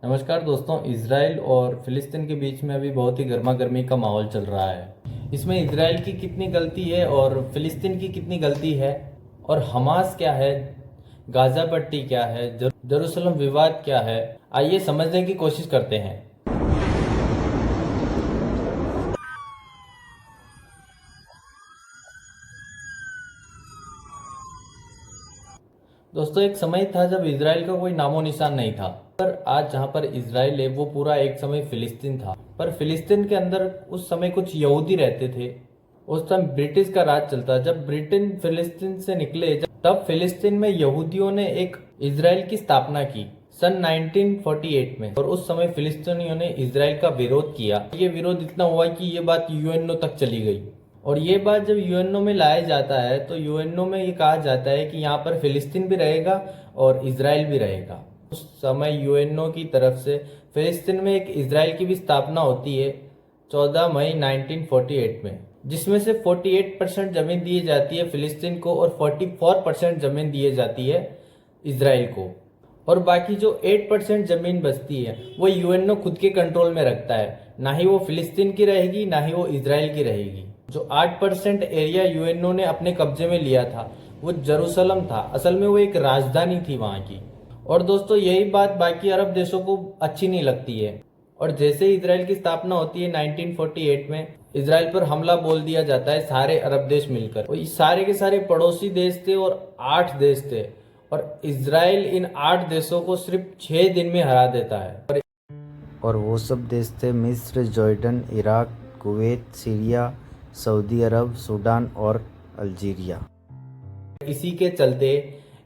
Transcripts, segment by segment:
नमस्कार दोस्तों, इजराइल और फिलिस्तीन के बीच में अभी बहुत ही गर्मा गर्मी का माहौल चल रहा है। इसमें इजराइल की कितनी गलती है और फिलिस्तीन की कितनी गलती है, और हमास क्या है, गाजा पट्टी क्या है, जेरूसलम विवाद क्या है, आइए समझने की कोशिश करते हैं। दोस्तों, एक समय था जब इजराइल का कोई नामो निशान नहीं था, पर आज जहां पर इजराइल है वो पूरा एक समय फिलिस्तीन था। पर फिलिस्तीन के अंदर उस समय कुछ यहूदी रहते थे। उस समय ब्रिटिश का राज चलता। जब ब्रिटेन फिलिस्तीन से निकले, तब फिलिस्तीन में यहूदियों ने एक इजराइल की स्थापना की सन 1948 में। और उस समय फिलिस्तीनियों ने इजराइल का विरोध किया। ये विरोध इतना हुआ कि ये बात यूएनओ तक चली गई। और ये बात जब यूएनओ में लाया जाता है तो यूएनओ में ये कहा जाता है कि यहाँ पर फिलिस्तीन भी रहेगा और इजराइल भी रहेगा। उस समय यूएनओ की तरफ से फिलिस्तीन में एक इजराइल की भी स्थापना होती है 14 मई 1948 में, जिसमें से 48% जमीन दी जाती है फिलिस्तीन को और 44% जमीन दी जाती है इजराइल को। और बाकी जो 8% जमीन बचती है वो यूएनओ खुद के कंट्रोल में रखता है। ना ही वो फिलिस्तीन की रहेगी, ना ही वो इजराइल की रहेगी। जो 8% एरिया यूएनओ ने अपने कब्जे में लिया था वो जेरूसलम था। असल में वो एक राजधानी थी वहां की। और दोस्तों, यही बात बाकी अरब देशों को अच्छी नहीं लगती है। और जैसे ही इजराइल की स्थापना होती है 1948 में, इजराइल पर हमला बोल दिया जाता है सारे अरब देश मिलकर। और ये सारे के सारे पड़ोसी देश थे और 8 देश थे। और इजराइल इन 8 देशों को सिर्फ 6 दिन में हरा देता है। और वो सब देश थे मिस्र, Jordan, Iraq, Kuwait, Syria, Saudi Arab, Sudan और अल्जीरिया। इसी के चलते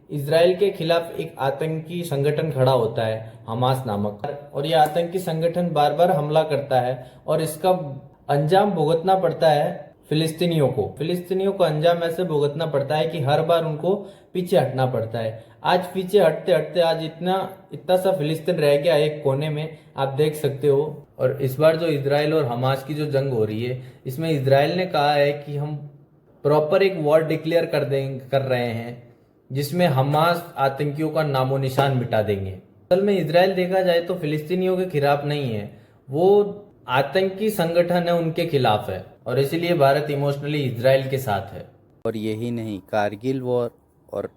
इजराइल के खिलाफ एक आतंकी संगठन खड़ा होता है, हमास नामक। और यह आतंकी संगठन बार बार हमला करता है और इसका अंजाम भुगतना पड़ता है फिलिस्तीनियों को अंजाम ऐसे भुगतना पड़ता है कि हर बार उनको पीछे हटना पड़ता है। आज पीछे हटते हटते आज इतना सा फिलिस्तीन रह गया एक कोने में, आप देख सकते हो। और इस बार जो इजराइल और हमास की जो जंग हो रही है, इसमें इजराइल ने कहा है कि हम प्रॉपर एक वॉर डिक्लेयर कर रहे हैं, जिसमें हमास आतंकियों का नामो निशान मिटा देंगे। असल में इजराइल देखा जाए तो फिलिस्तीनियों के खिलाफ नहीं है, वो आतंकी संगठन है उनके खिलाफ है। और इसीलिए भारत इमोशनली इजराइल के साथ है। और यही नहीं, कारगिल वॉर और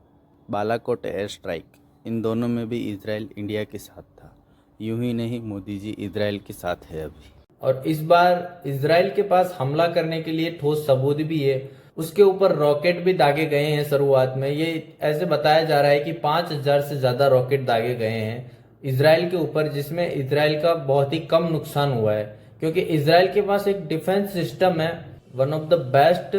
बालाकोट एयर स्ट्राइक, इन दोनों में भी इजराइल इंडिया के साथ था। यूं ही नहीं, मोदी जी इजराइल के साथ है अभी। और इस बार इजराइल के पास हमला करने के लिए ठोस सबूत भी है। उसके ऊपर रॉकेट भी दागे गए हैं। शुरुआत में ये ऐसे बताया जा रहा है कि 5000 से ज्यादा रॉकेट दागे गए हैं इजराइल के ऊपर, जिसमें इजराइल का बहुत ही कम नुकसान हुआ है। क्योंकि इजराइल के पास एक डिफेंस सिस्टम है, one of the best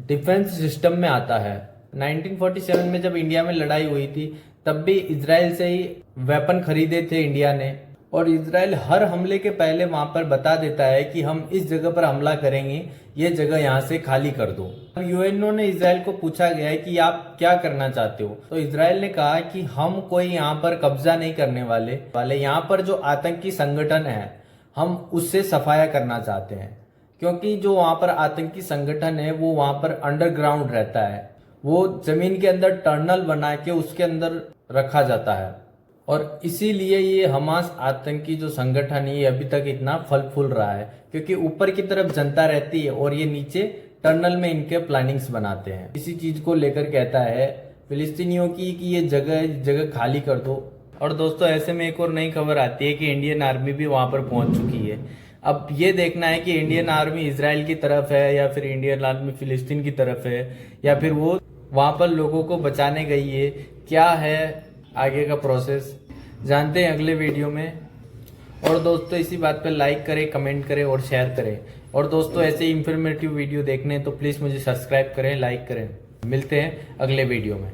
defence system में आता है। 1947 में जब इंडिया में लड़ाई हुई थी, तब भी इजराइल से ही वेपन खरीदे थे इंडिया ने। और इजराइल हर हमले के पहले वहां पर बता देता है कि हम इस जगह पर हमला करेंगे, ये जगह यहाँ से खाली कर दो। यूएनओ ने इजराइल को पूछा गया है कि आप क्या करना चाहते हो, तो इजराइल ने कहा कि हम कोई यहाँ पर कब्जा नहीं करने वाले यहाँ पर जो आतंकी संगठन है हम उससे सफाया करना चाहते हैं। क्योंकि जो वहां पर आतंकी संगठन है वो वहां पर अंडरग्राउंड रहता है, वो जमीन के अंदर टनल बना के उसके अंदर रखा जाता है। और इसीलिए ये हमास आतंकी जो संगठन है ये अभी तक इतना फल फूल रहा है, क्योंकि ऊपर की तरफ जनता रहती है और ये नीचे टनल में इनके प्लानिंग्स बनाते हैं। इसी चीज को लेकर कहता है फिलिस्तीनियों की कि ये जगह खाली कर दो। और दोस्तों, ऐसे में एक और नई खबर आती है कि इंडियन आर्मी भी वहां पर पहुंच चुकी है। अब ये देखना है कि इंडियन आर्मी इजराइल की तरफ है या फिर इंडियन आर्मी फिलिस्तीन की तरफ है, या फिर वो वहां पर लोगों को बचाने गई है। क्या है आगे का प्रोसेस, जानते हैं अगले वीडियो में। और दोस्तों, इसी बात पे लाइक करें, कमेंट करें और शेयर करें। और दोस्तों, ऐसे इंफॉर्मेटिव वीडियो देखने तो प्लीज़ मुझे सब्सक्राइब करें, लाइक करें। मिलते हैं अगले वीडियो में।